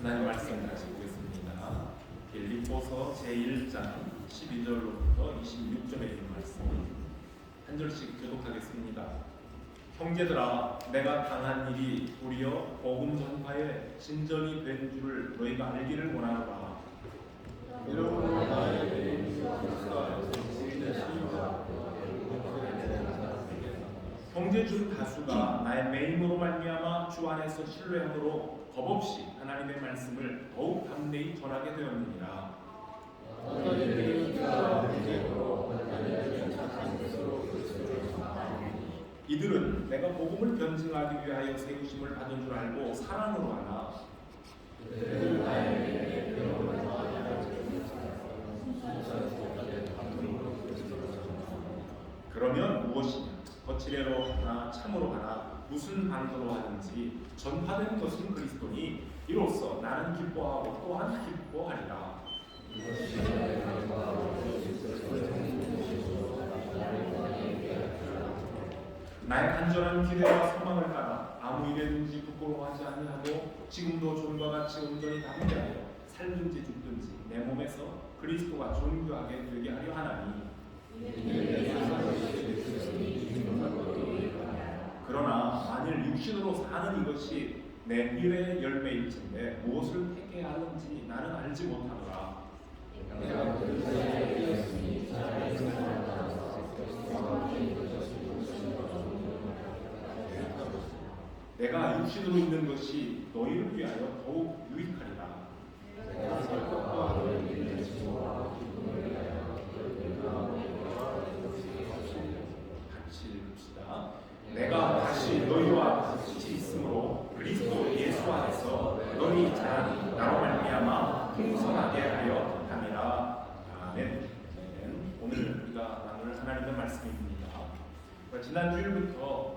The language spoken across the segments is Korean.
하나님 말씀 다시 보겠습니다. 빌립보서 제1장 12절로부터 26절에 있는 말씀 한 절씩 교독하겠습니다. 형제들아, 내가 당한 일이 도리어 복음 전파의 진전이 된 줄을 너희가 알기를 원하노라. 형제 중 다수가 나의 매임으로 말미암아 주 안에서 신뢰함으로 겁없이 하나님의 말씀을 더욱 담대히 전하게 되었느니라. 이들은 내가 복음을 변증하기 위하여 세우심을 받은 줄 알고 사랑으로 하나 그러면 무엇이냐? 거칠애로 하나 참으로 하나 무슨 방도로 하든지 전파된 것은 그리스도니 이로써 나는 기뻐하고 또한 기뻐하리라. 나의 간절한 기대와 소망을 따라 아무 일에든지 부끄러워하지 아니하고 지금도 존과 같이 온전히 담대하여 살든지 죽든지 내 몸에서 그리스도가 존귀하게 되게 하려 하나니 그러나 만일 육신으로 사는 이것이 내 미래의 열매일진데 무엇을 택해야 하는지 나는 알지 못하노라. 내가 육신으로 있는 것이 너희를 위하여 더욱 유익하리라. 같이 읽읍시다. 내가 다시 너희와 같이 있으므로 그리스도 예수 안에서 너희 자랑이 나로 말미암아 풍성하게 하여 함이라. 아멘. 오늘 우리가 나눌 하나님의 말씀입니다. 지난 주일부터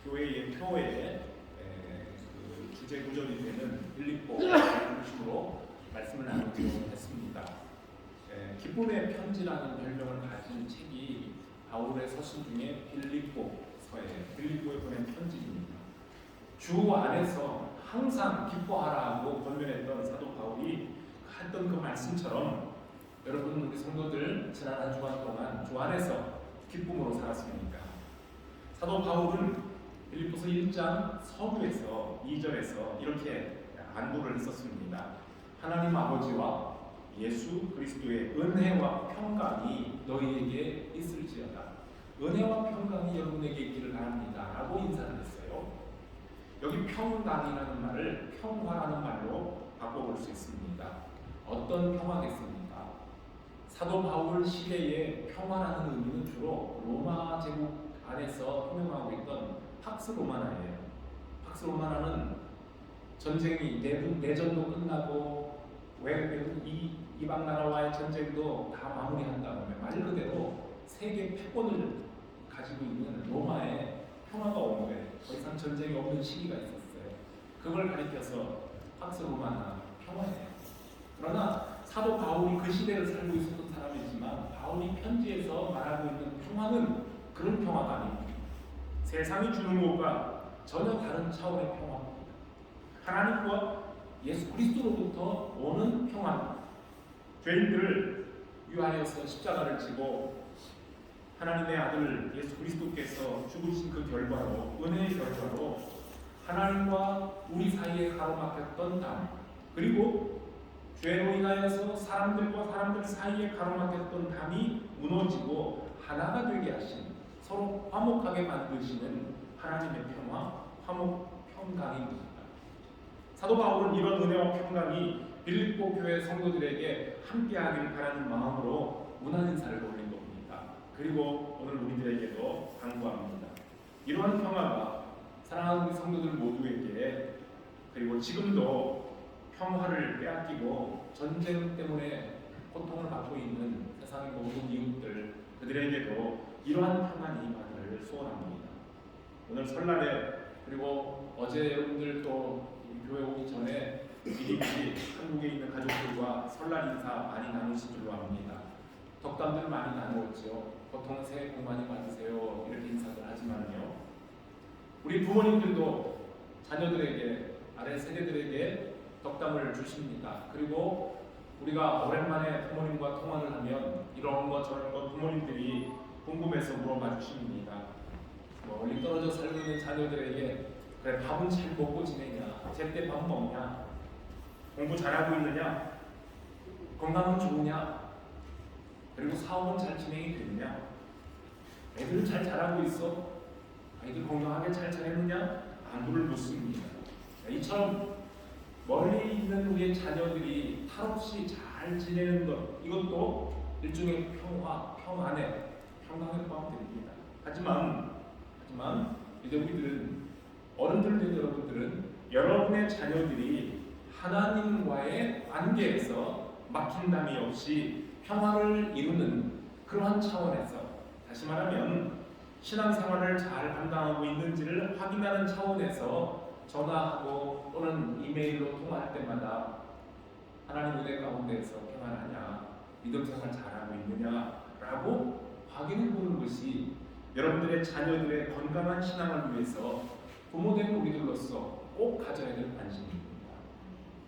교회의 표에 그 주제 구절이 되는 빌립보 중심으로 말씀을 나누기로 했습니다. 기쁨의 편지라는 별명을 가진 책이 바울의 서신 중에 빌립보서에 빌립보에 보낸 편지입니다. 주 안에서 항상 기뻐하라고 권면했던 사도 바울이 했던 그 말씀처럼 여러분 우리 성도들 지난 한 주간 동안 주 안에서 기쁨으로 살았습니까? 사도 바울은 빌립보서 1장 서두에서 2절에서 이렇게 안부를 했었습니다. 하나님 아버지와 예수 그리스도의 은혜와 평강이 너희에게 있을지어다. 은혜와 평강이 여러분에게 있기를 바랍니다 라고 인사를 했어요. 여기 평강이라는 말을 평화라는 말로 바꿔볼 수 있습니다. 어떤 평화겠습니까? 사도 바울 시대의 평화라는 의미는 주로 로마 제국 안에서 통용하고 있던 팍스 로마나예요. 팍스 로마나는 전쟁이 내전도 끝나고 외국 이방 나라와의 전쟁도 다 마무리한 다음에 말 그대로 세계 패권을 가지고 있는 로마에 평화가 온 거예요. 더 이상 전쟁이 없는 시기가 있었어요. 그걸 가리켜서 팍스 로마나 평화예요. 그러나 사도 바울이 그 시대를 살고 있었던 사람이지만 바울이 편지에서 말하고 있는 평화는 그런 평화가 아닙니다. 세상이 주는 것과 전혀 다른 차원의 평화입니다. 하나님과 예수 그리스도로부터 오는 평화입니다. 죄인들을 위하여서 십자가를 지고 하나님의 아들 예수 그리스도께서 죽으신 그 결과로 은혜의 결과로 하나님과 우리 사이에 가로막혔던 담 그리고 죄로 인하여서 사람들과 사람들 사이에 가로막혔던 담이 무너지고 하나가 되게 하신 서로 화목하게 만드시는 하나님의 평화, 화목 평강입니다. 사도 바울은 이런 은혜와 평강이 빌립보 교회 성도들에게 함께하기를 바라는 마음으로 문안 인사를 올린 겁니다. 그리고 오늘 우리들에게도 당부합니다. 이러한 평화가 사랑하는 우리 성도들 모두에게 그리고 지금도 평화를 빼앗기고 전쟁 때문에 고통을 받고 있는 세상의 모든 이웃들 그들에게도 이러한 평안이 임하기를 소원합니다. 오늘 설날에 그리고 어제 여러분들 또 교회 오기 전에 미리미리 한국에 있는 가족들과 설날 인사 많이 나누신 줄로 압니다. 덕담들 많이 나누었죠. 보통 새해 복 많이 받으세요 이렇게 인사를 하지만요. 우리 부모님들도 자녀들에게 아래 세대들에게 덕담을 주십니다. 그리고 우리가 오랜만에 부모님과 통화를 하면 이런 것 저런 것 부모님들이 궁금해서 물어봐 주십니다. 멀리 떨어져 살고 있는 자녀들에게 그래 밥은 잘 먹고 지내냐? 제때 밥 먹냐? 공부 잘하고 있느냐? 건강은 좋으냐? 그리고 사업은 잘 진행이 되느냐? 애들 잘 자라고 있어? 아이들 건강하게 잘 지내느냐? 안부를 묻습니다. 이처럼 멀리 있는 우리의 자녀들이 탈없이 잘 지내는 것, 이것도 일종의 평화, 평안에 평강에 포함됩니다. 하지만 이제 우리들은 어른들 된 여러분들은 여러분의 자녀들이 하나님과의 관계에서 막힌담이 없이 평화를 이루는 그러한 차원에서, 다시 말하면 신앙생활을 잘 감당하고 있는지를 확인하는 차원에서 전화하고 또는 이메일로 통화할 때마다 하나님 은혜 가운데에서 평안하냐, 믿음생활 잘하고 있느냐라고 확인해보는 것이 여러분들의 자녀들의 건강한 신앙을 위해서 부모된 우리들로서 꼭 가져야 될 관심입니다.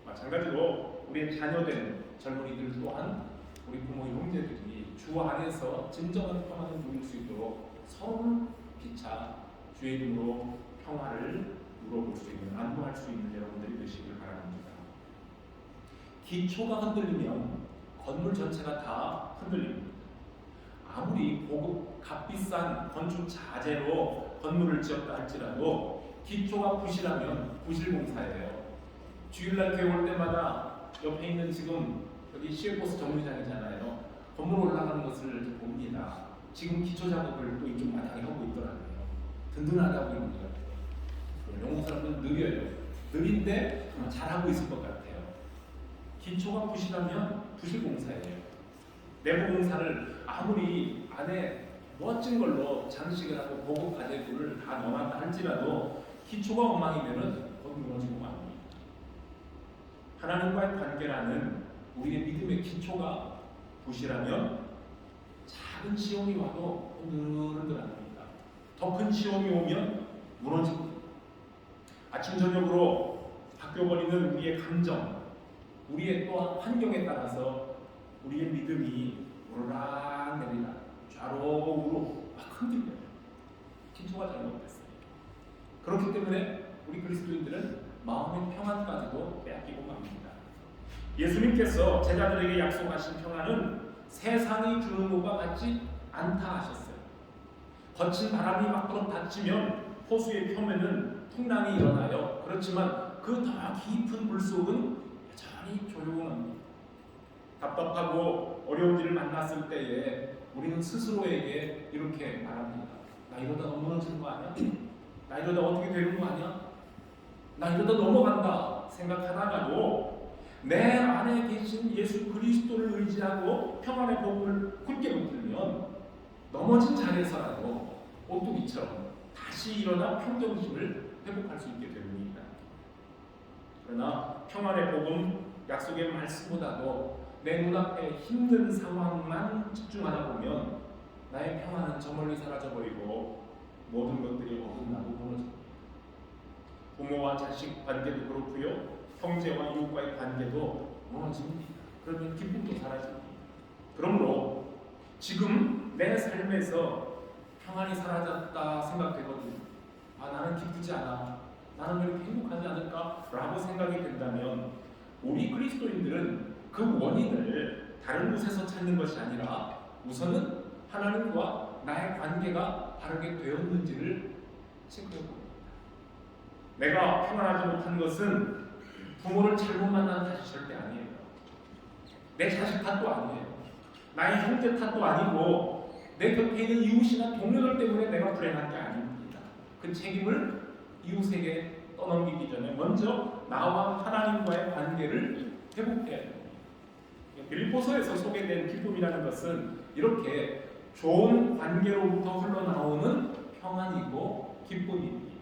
마찬가지로 우리의 자녀된 젊은이들 또한 우리 부모 형제들이 주 안에서 진정한 평안을 누릴 수 있도록 서로를 피차 주의 이름으로 평화를 누려볼 수 있는, 안도할 수 있는 여러분들이 되시길 바랍니다. 기초가 흔들리면 건물 전체가 다 흔들립니다. 아무리 고급 값비싼 건축 자재로 건물을 지었다 할지라도 기초가 부실하면 부실공사예요. 주일날 교회 올 때마다 옆에 있는 지금 여기 시외버스 정류장이잖아요. 건물 올라가는 것을 봅니다. 지금 기초 작업을 또 이쪽 마당에 하고 있더라고요. 든든하다고 있는 것 같아요. 영국 사람들은 느려요. 느린데 잘하고 있을 것 같아요. 기초가 부실하면 부실공사예요. 내부 공사를 아무리 안에 멋진 걸로 장식을 하고 고급 가재들을 다 넣어놨다 할지라도 기초가 엉망이면은 거기 무너지고 맙니다. 하나님과의 관계라는 우리의 믿음의 기초가 부실하면 작은 시험이 와도 흔들흔들합니다. 더 큰 시험이 오면 무너지고, 아침 저녁으로 바뀌어버리는 우리의 감정, 우리의 또한 환경에 따라서 우리의 믿음이 오르락 내리락 좌로 우로 막 흔들려요. 기초가 잘못됐어요. 그렇기 때문에 우리 그리스도인들은 마음의 평안까지도 빼앗기고 맙니다. 예수님께서 제자들에게 약속하신 평안은 세상이 주는 것과 같지 않다 하셨어요. 거친 바람이 막도록 닥치면 호수의 표면은 풍랑이 일어나요. 그렇지만 그 더 깊은 물속은 여전히 조용합니다. 답답하고 어려운 일을 만났을 때에 우리는 스스로에게 이렇게 말합니다. 나 이러다 무너지는 거 아니야? 나 이러다 어떻게 되는 거 아니야? 나 이러다 넘어간다 생각하다가도 내 안에 계신 예수 그리스도를 의지하고 평안의 복음을 굳게 붙들면 넘어진 자리에서라도 오뚜기처럼 다시 일어나 평정심을 회복할 수 있게 됩니다. 그러나 평안의 복음, 약속의 말씀보다도 내 눈앞에 힘든 상황만 집중하다 보면 나의 평안은 저 멀리 사라져버리고 모든 것들이 어긋나고 무너집니다. 부모와 자식 관계도 그렇고요, 형제와 이웃과의 관계도 무너집니다. 그러면 기쁨도 사라집니다. 그러므로 지금 내 삶에서 평안이 사라졌다 생각되거든요. 나는 기쁘지 않아, 나는 왜 이렇게 행복하지 않을까? 라고 생각이 된다면 우리 그리스도인들은 그 원인을 다른 곳에서 찾는 것이 아니라 우선은 하나님과 나의 관계가 바르게 되었는지를 체크해 봅니다. 내가 평안하지 못한 것은 부모를 잘못 만난 탓이 절대 아니에요. 내 자식 탓도 아니에요. 나의 형제 탓도 아니고 내 곁에 있는 이웃이나 동료들 때문에 내가 불행한 게 아닙니다. 그 책임을 이웃에게 떠넘기기 전에 먼저 나와 하나님과의 관계를 회복해야 됩니다. 빌립보서에서 소개된 기쁨이라는 것은 이렇게 좋은 관계로부터 흘러나오는 평안이고 기쁨입니다.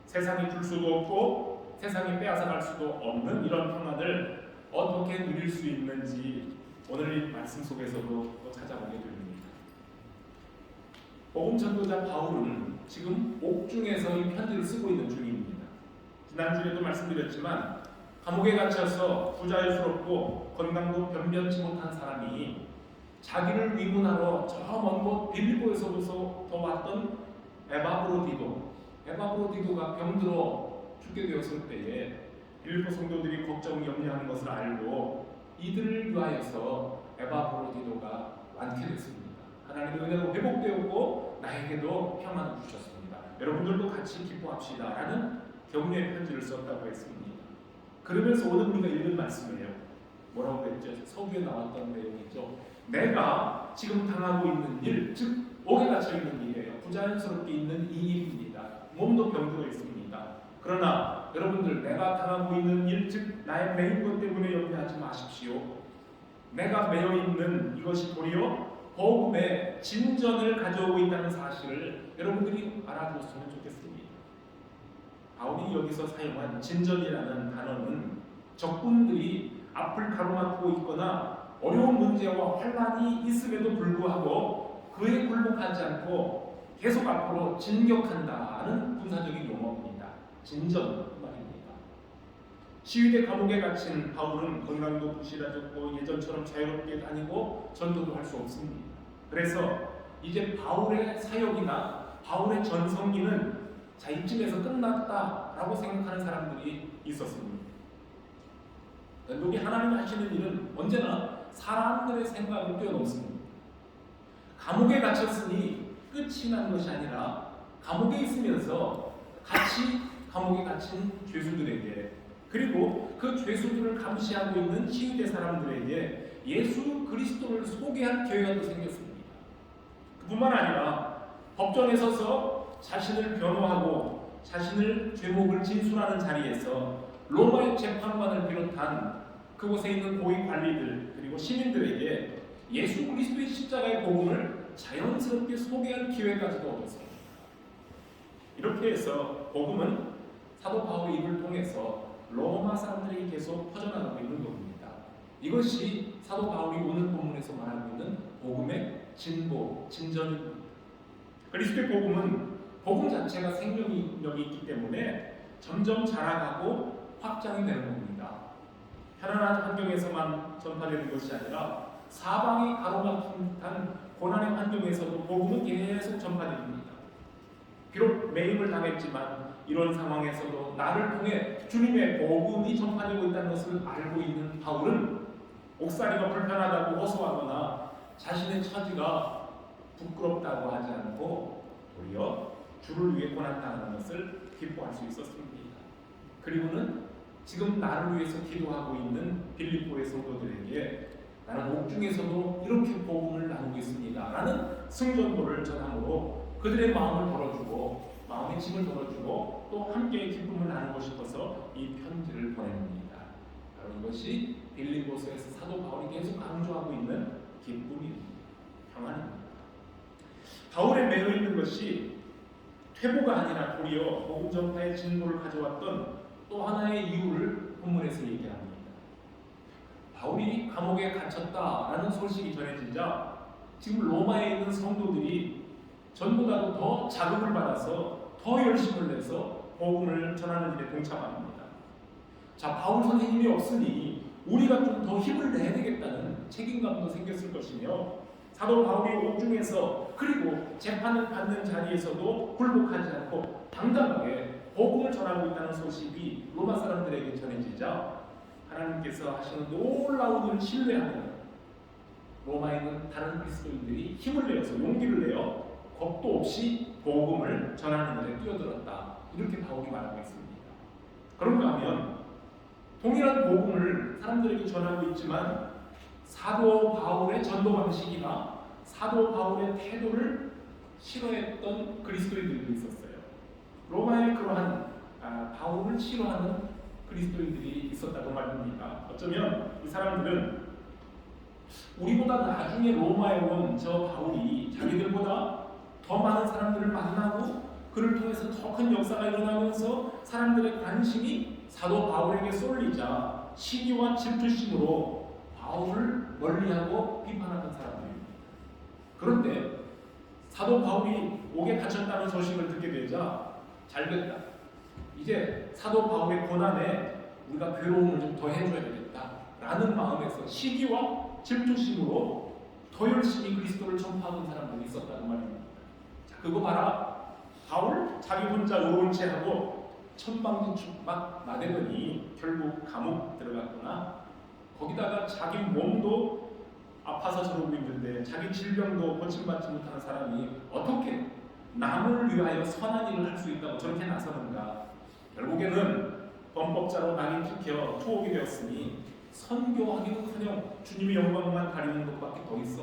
세상이 줄 수도 없고 세상이 빼앗아갈 수도 없는 이런 평안을 어떻게 누릴 수 있는지 오늘 이 말씀 속에서도 또 찾아보게 됩니다. 복음 전도자 바울은 지금 옥중에서 이 편지를 쓰고 있는 중입니다. 지난주에도 말씀드렸지만 감옥에 갇혀서 부자유스럽고 건강도 변변치 못한 사람이 자기를 위문하러 저 먼 곳 빌립보에서부터 왔던 에바브로디도가 병들어 죽게 되었을 때에 빌립보 성도들이 걱정 염려하는 것을 알고 이들을 위하여서 에바브로디도가 완쾌됐습니다. 하나님의 은혜로 회복되었고 나에게도 평안을 주셨습니다. 여러분들도 같이 기뻐합시다 라는 격려의 편지를 썼다고 했습니다. 그러면서 오늘 우리가 읽은 말씀이에요. 뭐라고 했죠? 서두에 나왔던 내용이죠. 내가 지금 당하고 있는 일, 즉 옥에 갇혀 있는 일이에요. 부자연스럽게 있는 이 일입니다. 몸도 병들어 있습니다. 그러나 여러분들, 내가 당하고 있는 일, 즉 나의 매인 것 때문에 염려하지 마십시오. 내가 매여 있는 이것이 도리어 복음의 진전을 가져오고 있다는 사실을 여러분들이 알아두었으면 좋겠습니다. 바울이 여기서 사용한 진전이라는 단어는 적군들이 앞을 가로막고 있거나 어려운 문제와 환란이 있음에도 불구하고 그에 굴복하지 않고 계속 앞으로 진격한다는 군사적인 용어입니다. 진전 말입니다. 시위대 감옥에 갇힌 바울은 건강도 부실해졌고 예전처럼 자유롭게 다니고 전도도 할 수 없습니다. 그래서 이제 바울의 사역이나 바울의 전성기는 자, 이쯤에서 끝났다라고 생각하는 사람들이 있었습니다. 여기 하나님이 하시는 일은 언제나 사람들의 생각을 뛰어넘습니다. 감옥에 갇혔으니 끝이 난 것이 아니라 감옥에 있으면서 같이 감옥에 갇힌 죄수들에게, 그리고 그 죄수들을 감시하고 있는 시위대 사람들에게 예수 그리스도를 소개할 기회가 또 생겼습니다. 그뿐만 아니라 법정에 서서 자신을 변호하고 자신을 죄목을 진술하는 자리에서 로마의 재판관을 비롯한 그곳에 있는 고위 관리들 그리고 시민들에게 예수 그리스도의 십자가의 복음을 자연스럽게 소개할 기회까지도 얻었습니다. 이렇게 해서 복음은 사도 바울의 입을 통해서 로마 사람들에게 계속 퍼져나가고 있는 겁니다. 이것이 사도 바울이 오늘 본문에서 말하고 있는 복음의 진전입니다. 그리스도의 복음은 복음 자체가 생명력이 있기 때문에 점점 자라가고 확장이 되는 겁니다. 편안한 환경에서만 전파되는 것이 아니라 사방이 가로막힌 듯한 고난의 환경에서도 복음은 계속 전파됩니다. 비록 매임을 당했지만 이런 상황에서도 나를 통해 주님의 복음이 전파되고 있다는 것을 알고 있는 바울은 옥살이가 불편하다고 호소하거나 자신의 처지가 부끄럽다고 하지 않고 도리어 주를 위해 고난당하는 것을 기뻐할 수 있었습니다. 그리고는 지금 나를 위해서 기도하고 있는 빌립보의 성도들에게 나는 옥중에서도 이렇게 복음을 나누고 있습니다 라는 승전도를 전함으로 그들의 마음을 덜어주고 마음의 짐을 덜어주고 또 함께 기쁨을 나누고 싶어서 이 편지를 보냅니다. 바로 이것이 빌립보서에서 사도 바울이 계속 강조하고 있는 기쁨입니다. 평안입니다. 바울에 매여 있는 것이 퇴보가 아니라 도리어 복음 전파의 진보를 가져왔던 또 하나의 이유를 본문에서 얘기합니다. 바울이 감옥에 갇혔다라는 소식이 전해지자 지금 로마에 있는 성도들이 전보다도 더 자극을 받아서 더 열심을 내서 복음을 전하는 일에 동참합니다. 자, 바울 선생님이 없으니 우리가 좀 더 힘을 내야 되겠다는 책임감도 생겼을 것이며 사도 바울이 옥중에서 그리고 재판을 받는 자리에서도 굴복하지 않고 당당하게 복음을 전하고 있다는 소식이 로마 사람들에게 전해지자 하나님께서 하시는 놀라운 일을 신뢰하는 로마에 있는 다른 그리스도인들이 힘을 내어서 용기를 내어 겁도 없이 복음을 전하는 일에 뛰어들었다. 이렇게 바울이 말하고 있습니다. 그런가 하면 동일한 복음을 사람들에게 전하고 있지만 사도 바울의 전도 방식이나 사도 바울의 태도를 싫어했던 그리스도인들도 있었어요. 로마에 그러한 바울을 싫어하는 그리스도인들이 있었다고 말입니다. 어쩌면 이 사람들은 우리보다 나중에 로마에 온 저 바울이 자기들보다 더 많은 사람들을 만나고 그를 통해서 더 큰 역사가 일어나면서 사람들의 관심이 사도 바울에게 쏠리자 시기와 질투심으로 바울을 멀리하고 비판하던 사람들입니다. 그런데 사도 바울이 옥에 갇혔다는 소식을 듣게 되자 잘됐다. 이제 사도 바울의 고난에 우리가 괴로움을 좀 더 해줘야 되겠다라는 마음에서 시기와 질투심으로 더 열심히 그리스도를 전파하는 사람들이 있었다는 말입니다. 자, 그거 봐라. 바울 자기 혼자 의로운 채 하고 천방진축 막 나대더니 결국 감옥 들어갔구나. 거기다가 자기 몸도 아파서 저러고 있는데 자기 질병도 고침받지 못하는 사람이 어떻게 남을 위하여 선한 일을 할 수 있다고 저렇게 나서는가. 결국에는 범법자로 낙인 찍혀 투옥이 되었으니 선교하기는커녕 주님의 영광만 가리는 것밖에 더 있어.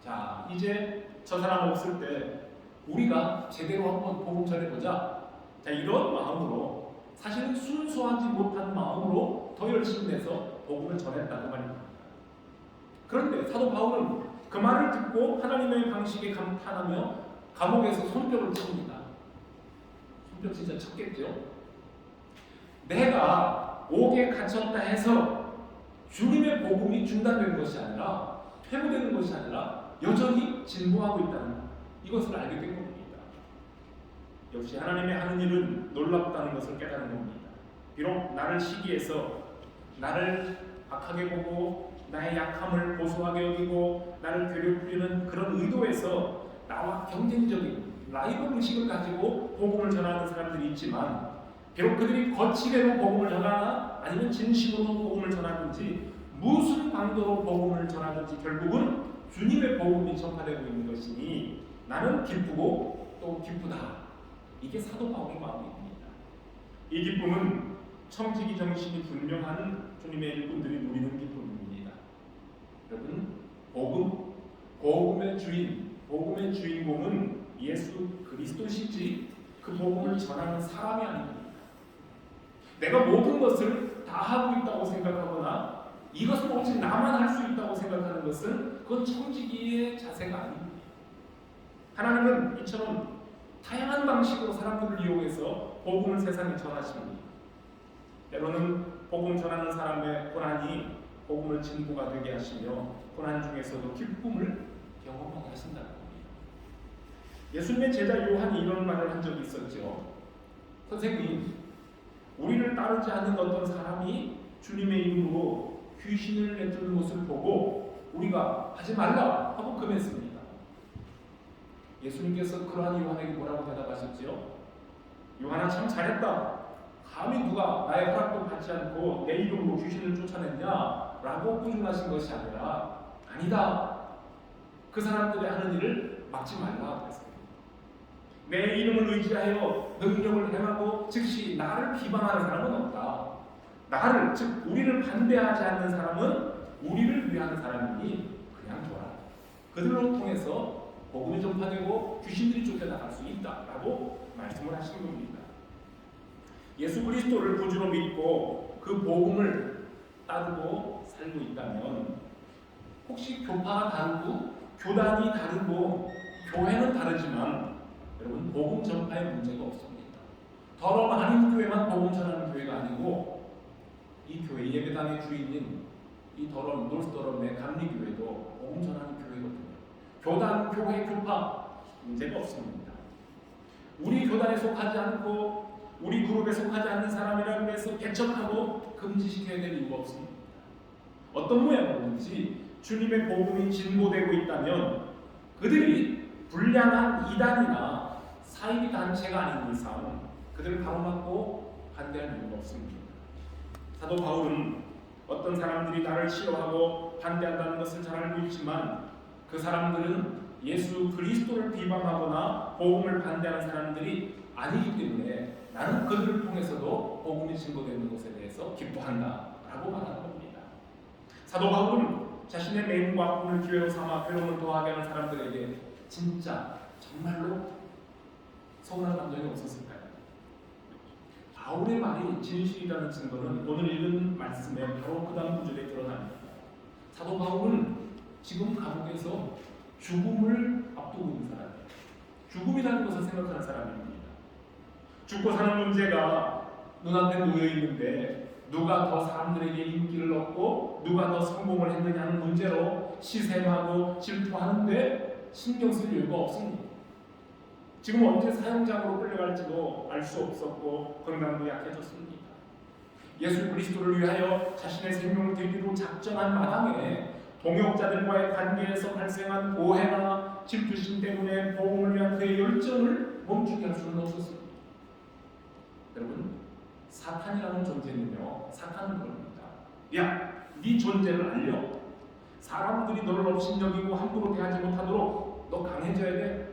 자, 이제 저 사람 없을 때 우리가 제대로 한번 복음 전해보자. 자, 이런 마음으로 사실은 순수하지 못한 마음으로 더 열심히 내서 복음을 전했다고 말입니다. 그런데 사도 바울은 그 말을 듣고 하나님의 방식에 감탄하며 감옥에서 손뼉을 칩니다. 손뼉 진짜 쳤겠죠? 내가 옥에 갇혔다 해서 주님의 복음이 중단된 것이 아니라 퇴보되는 것이 아니라 여전히 진보하고 있다는 이것을 알게 된 겁니다. 역시 하나님의 하는 일은 놀랍다는 것을 깨닫는 겁니다. 비록 나를 시기해서 나를 악하게 보고 나의 약함을 고소하게 여기고 나를 괴롭히는 그런 의도에서 나와 경쟁적인 라이벌 의식을 가지고 복음을 전하는 사람들이 있지만 비록 그들이 거치대로 복음을 전하나 아니면 진심으로 복음을 전하든지 무슨 방도로 복음을 전하든지 결국은 주님의 복음이 전파되고 있는 것이니 나는 기쁘고 또 기쁘다. 이게 사도 바울의 마음입니다. 이 기쁨은 청지기 정신이 분명한 주님의 일꾼들이 누리는 기쁨입니다. 여러분, 복음의 주인공은 예수 그리스도시지 그 복음을 전하는 사람이 아닙니다. 내가 모든 것을 다 하고 있다고 생각하거나 이것은 오직 나만 할 수 있다고 생각하는 것은 그건 청지기의 자세가 아닙니다. 하나님은 이처럼 다양한 방식으로 사람들을 이용해서 복음을 세상에 전하십니다. 때로는 복음 전하는 사람의 고난이 복음을 진보가 되게 하시며 고난 중에서도 기쁨을 경험하게 하신다는 겁니다. 예수님의 제자 요한이 이런 말을 한 적이 있었죠. 선생님, 우리를 따르지 않는 어떤 사람이 주님의 이름으로 귀신을 내쫓는 것을 보고 우리가 하지 말라 하고 금했습니다. 예수님께서 그러한 요한에게 뭐라고 대답하셨지요? 요한아, 참 잘했다. 감히 누가 나의 허락도 받지 않고 내 이름으로 귀신을 쫓아냈냐? 라고 꾸중하신 것이 아니라 아니다. 그 사람들이 하는 일을 막지 말라 그랬습니다. 내 이름을 의지하여 능력을 행하고 즉시 나를 비방하는 사람은 없다. 나를, 즉 우리를 반대하지 않는 사람은 우리를 위하는 사람이니 그냥 둬라. 그들로 통해서 복음이 전파되고 귀신들이 쫓겨나갈 수 있다라고 말씀을 하시는 겁니다. 예수 그리스도를 구주로 믿고 그 복음을 따르고 살고 있다면 혹시 교파가 다르고 교단이 다르고 교회는 다르지만 여러분 복음 전파에 문제가 없습니다. 더러 아닌 교회만 복음 전하는 교회가 아니고 이 교회 예배당의 주인인 이 더러운 노스더럼의 감리교회도 복음 전하는 교회거든요. 교단, 교회, 교파 문제가 없습니다. 우리 교단에 속하지 않고 우리 그룹에 속하지 않는 사람이라고 해서 배척하고 금지시켜야 될 이유가 없습니다. 어떤 모양이든지 주님의 복음이 진보되고 있다면 그들이 불량한 이단이나 사이비 단체가 아닌 이상 그들을 가로막고 반대할 이유가 없습니다. 사도 바울은 어떤 사람들이 나를 싫어하고 반대한다는 것을 잘 알고 있지만 그 사람들은 예수 그리스도를 비방하거나 복음을 반대하는 사람들이 아니기 때문에 나는 그들을 통해서도 복음이 증거되는 것에 대해서 기뻐한다라고 말하는 겁니다. 사도 바울은 자신의 매임과 꿈을 기회로 삼아 괴로움을 더하게 하는 사람들에게 진짜 정말로 서운한 감정이 없었을까요? 바울의 말이 진실이라는 증거는 오늘 읽은 말씀에 바로 그 다음 구절에 드러납니다. 사도 바울은 지금 감옥에서 죽음을 앞두고 있는 사람이에요. 죽음이라는 것을 생각하는 사람입니다. 죽고 사는 문제가 눈앞에 놓여 있는데 누가 더 사람들에게 인기를 얻고 누가 더 성공을 했느냐는 문제로 시샘하고 질투하는데 신경 쓸 이유가 없습니다. 지금 언제 사형장으로 끌려갈지도 알 수 없었고 건강도 약해졌습니다. 예수 그리스도를 위하여 자신의 생명을 드리기로 작정한 마당에 동역자들과의 관계에서 발생한 오해나 질투심 때문에 복음을 위한 그의 열정을 멈추게 할 수는 없었습니다. 여러분, 사탄이라는 존재는요, 사탄은 그럽니다. 야, 네 존재를 알려. 사람들이 너를 업신여기고 함부로 대하지 못하도록 너 강해져야 돼.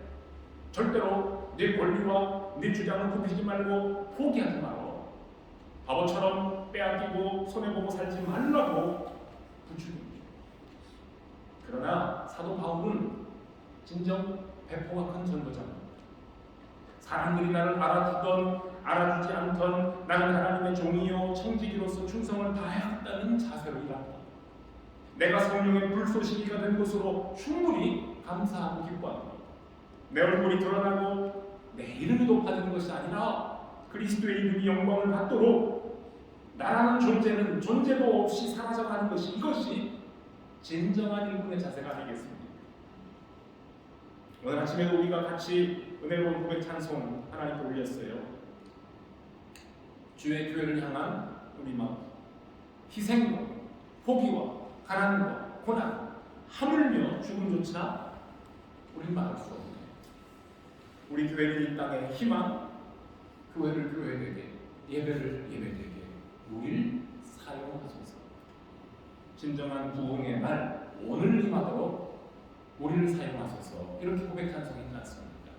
절대로 네 권리와 네 주장을 굽히지 말고 포기하지 마라. 바보처럼 빼앗기고 손해보고 살지 말라고 부추깁니다. 그러나 사도 바울은 진정 배포가 큰 전도자입니다. 사람들이 나를 알아주던 알아주지 않던 나는 하나님의 종이요 청지기로서 충성을 다했다는 자세로 일합니다. 내가 성령의 불쏘시기가 된 것으로 충분히 감사하고 기뻐합니다. 내 얼굴이 드러나고 내 이름이 높아지는 것이 아니라 그리스도의 이름이 영광을 받도록 나라는 존재는 존재도 없이 사라져가는 것이 이것이 진정한 일꾼의 자세가 되겠습니다. 오늘 아침에도 우리가 같이 은혜로운 고백 찬송 하나님께 올렸어요. 주의 교회를 향한 우리 마음, 희생과 포기와 가난과 고난, 하물며 죽음조차 우리는 막을 수 없네. 우리 교회는 이 땅의 희망, 교회를 교회되게, 예배를 예배되게 우리를 사용하소서. 진정한 부흥의 날 오늘 임하도록 우리를 사용하소서. 이렇게 고백 찬송했지 않습니까?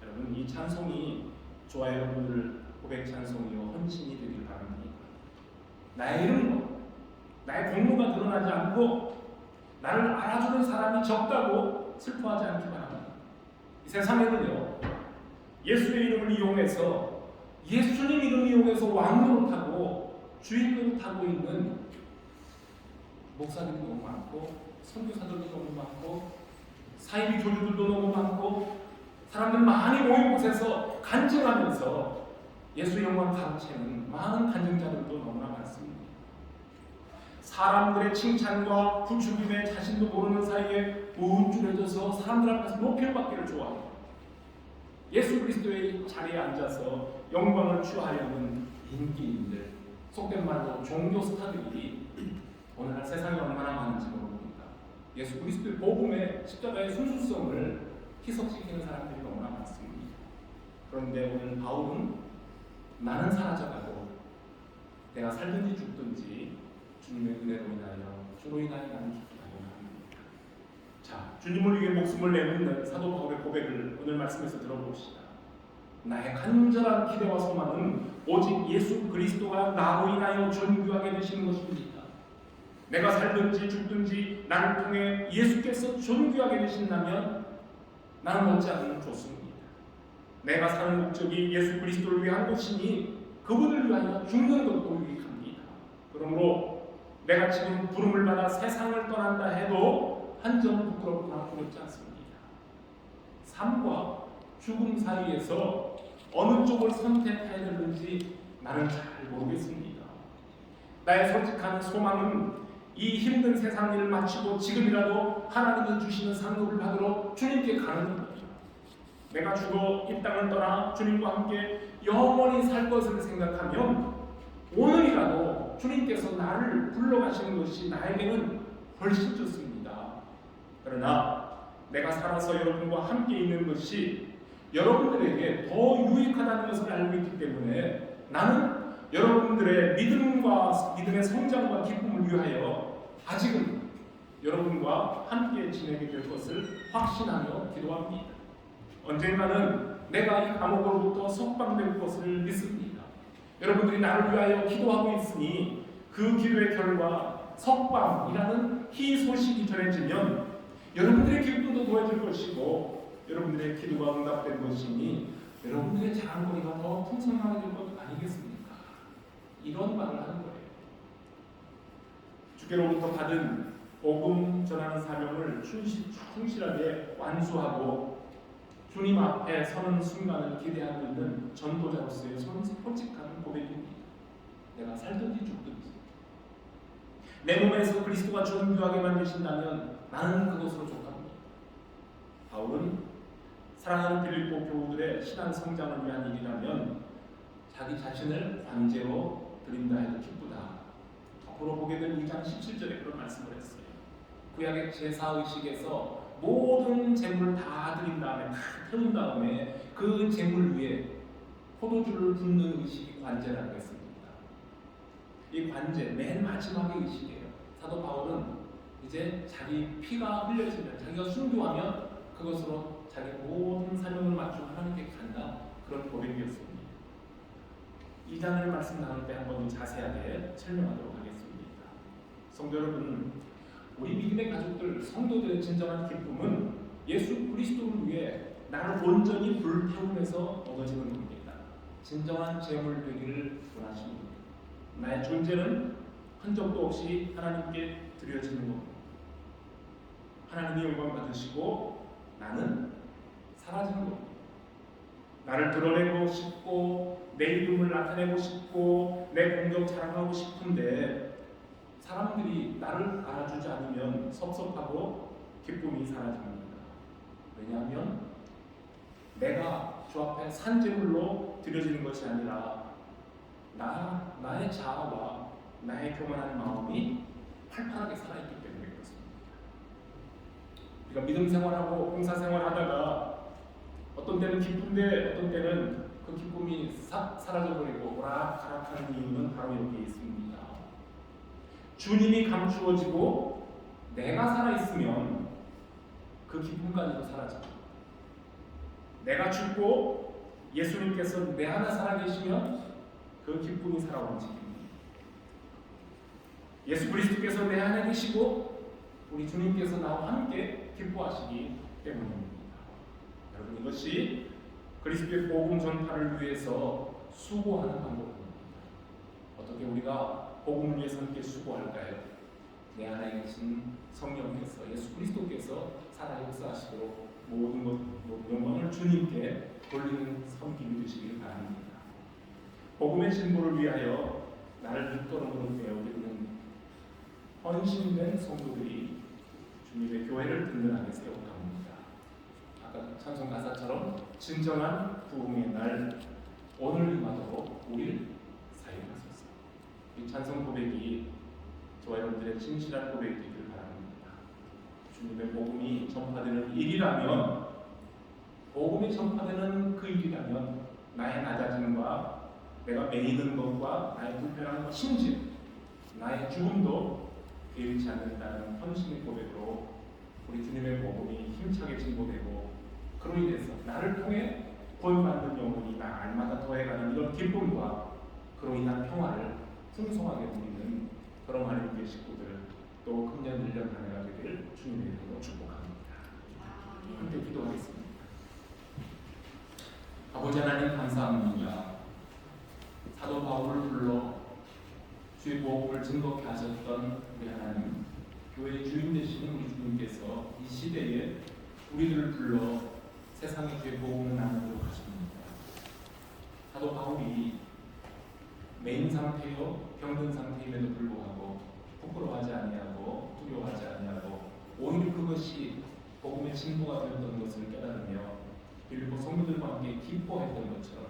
여러분, 이 찬송이 저와 여러분들 고백 찬송이요 헌신이 되길 바랍니다. 나의 이름과 나의 공로가 드러나지 않고 나를 알아주는 사람이 적다고 슬퍼하지 않기 바랍니다. 이 세상에는요, 예수의 이름을 이용해서 예수님 이름을 이용해서 왕노릇하고 주인 노릇하고 있는 목사들이 너무 많고 선교사들도 너무 많고 사이비 교주들도 너무 많고 사람들 많이 모인 곳에서 간증하면서 예수의 영광 가르치는 많은 간증자들도 너무나 많습니다. 사람들의 칭찬과 부추김에 자신도 모르는 사이에 우쭐해져서 사람들 앞에서 높임받기를 좋아해요. 예수 그리스도의 자리에 앉아서 영광을 취하려는 인기인들, 속된 말로 종교 스타들이 오늘날 세상에 얼마나 많은지 모릅니다. 예수 그리스도의 복음의 십자가의 순수성을 희석시키는 사람들이 너무나 많습니다. 그런데 오늘 바울은 나는 사라져가고 내가 살든지 죽든지 주님의 은혜로 인하여 주로 인하여 나는 죽기라고 합니다. 자, 주님을 위해 목숨을 내놓는 사도 바울의 고백을 오늘 말씀에서 들어봅시다. 나의 간절한 기대와 소망은 오직 예수 그리스도가 나로 인하여 존귀하게 되시는 것입니다. 내가 살든지 죽든지 나를 통해 예수께서 존귀하게 되신다면 나는 어찌하든 좋습니다. 내가 사는 목적이 예수 그리스도를 위한 것이니 그분을 위하여 죽는 것도 유익합니다. 그러므로 내가 지금 부름을 받아 세상을 떠난다 해도 한 점 부끄럽거나 부럽지 않습니다. 삶과 죽음 사이에서 어느 쪽을 선택해야 되는지 나는 잘 모르겠습니다. 나의 솔직한 소망은 이 힘든 세상 일을 마치고 지금이라도 하나님이 주시는 상급을 받으러 주님께 가는 겁니다. 내가 죽어 이 땅을 떠나 주님과 함께 영원히 살 것을 생각하면 오늘이라도 주님께서 나를 불러가시는 것이 나에게는 훨씬 좋습니다. 그러나 내가 살아서 여러분과 함께 있는 것이 여러분들에게 더 유익하다는 것을 알고 있기 때문에 나는 여러분들의 믿음의 성장과 기쁨을 위하여 아직은 여러분과 함께 지내게 될 것을 확신하며 기도합니다. 언젠가는 내가 이 감옥으로부터 석방될 것을 믿습니다. 여러분들이 나를 위하여 기도하고 있으니 그 기도의 결과 석방이라는 희소식이 전해지면 여러분들의 기쁨도 더해질 것이고 여러분들의 기도가 응답된 것이니 여러분들의 자랑거리가 더 풍성하게 될 것 아니겠습니까? 이런 말을 하는 거예요. 주께로부터 받은 복음 전하는 사명을 충실하게 완수하고 주님 앞에 서는 순간을 기대하고 있는 전도자로서의 솔직한 고백입니다. 내가 살든지 죽든지 내 몸에서 그리스도가 존귀하게 만드신다면 나는 그것으로 족합니다. 바울은 사랑하는 빌립보 교우들의 신앙 성장을 위한 일이라면 자기 자신을 관제로 드린다 해도 기쁘다. 앞으로 보게 될 2장 17절에 그런 말씀을 했어요. 구약의 제사의식에서 모든 제물을 다 드린 다음에 다 태운 다음에 그 제물 위에 포도주를 붓는 의식이 관제라고 했습니다. 이 관제 맨 마지막의 의식이에요. 사도 바울은 이제 자기 피가 흘려지면 자기가 순교하면 그것으로 자기 모든 사명을 맞추고 하나님께 간다, 그런 고백이었습니다. 2장을 말씀 나눌 때 한번 자세하게 설명하도록 하겠습니다. 성도 여러분, 우리 믿음의 가족들, 성도들의 진정한 기쁨은 예수 그리스도를 위해 나를 온전히 불태우면서 얻어지는 겁니다. 진정한 제물 되기를 원하십니다. 나의 존재는 흔적도 없이 하나님께 드려지는 겁니다. 하나님이 영광 받으시고 나는 사라지는 겁니다. 나를 드러내고 싶고 내 이름을 나타내고 싶고 내 공적 자랑하고 싶은데 사람들이 나를 알아주지 않으면 섭섭하고 기쁨이 사라집니다. 왜냐하면 내가 주 앞에 산제물로 드려지는 것이 아니라 나의 자아와 나의 교만한 마음이 팔팔하게 살아있기 때문에 그렇습니다. 우리가 믿음 생활하고 봉사 생활하다가 어떤 때는 기쁜데 어떤 때는 그 기쁨이 싹 사라져버리고 오락가락하는 이유는 바로 여기에 있습니다. 주님이 감추어지고 내가 살아있으면 그 기쁨까지도 사라집니다. 내가 죽고 예수님께서 내 안에 살아계시면 그 기쁨이 살아오는 책입니다. 예수 그리스도께서 내 안에 계시고 우리 주님께서 나와 함께 기뻐하시기 때문입니다. 여러분, 이것이 그리스도의 복음 전파를 위해서 수고하는 방법입니다. 어떻게 우리가 복음을 위해서 함께 수고할까요? 내 안에 계신 성령께서, 예수 그리스도께서 살아 역사하시도록 모든 것, 영광을 주님께 돌리는 섬김이 되시길 바랍니다. 복음의 진보를 위하여 나를 밑거름으로 메어드리는 헌신된 성도들이 주님의 교회를 든든하게 세워갑니다. 아까 찬송 가사처럼 진정한 부흥의 날 오늘 임하도록 우리를 사용하소서. 이 찬송 고백이 저와 여러분들의 진실한 고백이 되길 바랍니다. 주님의 복음이 전파되는 일이라면, 복음이 전파되는 그 일이라면 나의 낮아짐과 내가 매이는 것과 나의 불편한 것, 심지어 나의 죽음도 게을리지 않는다는 헌신의 고백으로 우리 주님의 복음이 힘차게 진보되고 그로 인해서 나를 통해 구원받는 영혼이 나 날마다 더해가는 이런 기쁨과 그로 인한 평화를 풍성하게 누리는 그런 하나님의 식구들, 또 금년 1년 한 해가 되기를 주님의 이름으로 축복합니다. 함께 기도하겠습니다. 아버지 하나님, 감사합니다. 사도 바울을 불러 주의 복음을 증거케 하셨던 우리 하나님, 교회의 주인 되시는 우리 주님께서 이 시대에 우리들을 불러 세상의 주의 복음을 나누도록 하십니다. 사도 바울이 메인 상태요, 병든 상태임에도 불구하고 부끄러워하지 아니하고 두려워하지 아니하고 오히려 그것이 복음의 진보가 되었던 것을 깨달으며 빌립보 성도들과 함께 기뻐했던 것처럼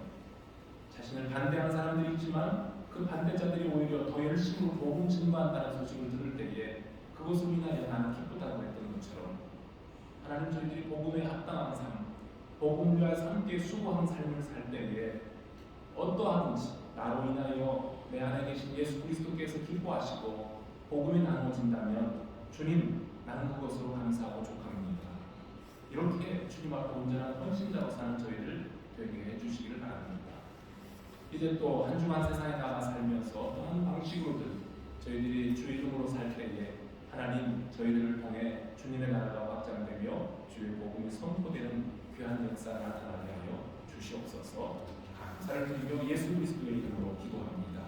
자신을 반대하는 사람들이 있지만 그 반대자들이 오히려 더 열심히 복음 증거한다는 소식을 들을 때에 그것을 인하여 나는 기쁘다고 했던 것처럼 하나님, 저희들이 복음에 합당한 삶, 복음을 위하여 함께 수고하는 삶을 살 때에 어떠하든지 나로 인하여 내 안에 계신 예수 그리스도께서 기뻐하시고 복음이 나누어진다면 주님, 나는 그것으로 감사하고 족합니다. 이렇게 주님 앞에 온전한 헌신자로 사는 저희를 되게 해주시기를 바랍니다. 이제 또 한 주간 세상에 나가 살면서 어떠한 방식으로든 저희들이 주 이름으로 살 때에 하나님, 저희들을 통해 주님의 나라가 확장되며 주의 복음이 선포되는 귀한 역사가 나타나게 하여 주시옵소서. 감사를 드리며 예수 그리스도의 이름으로 기도합니다.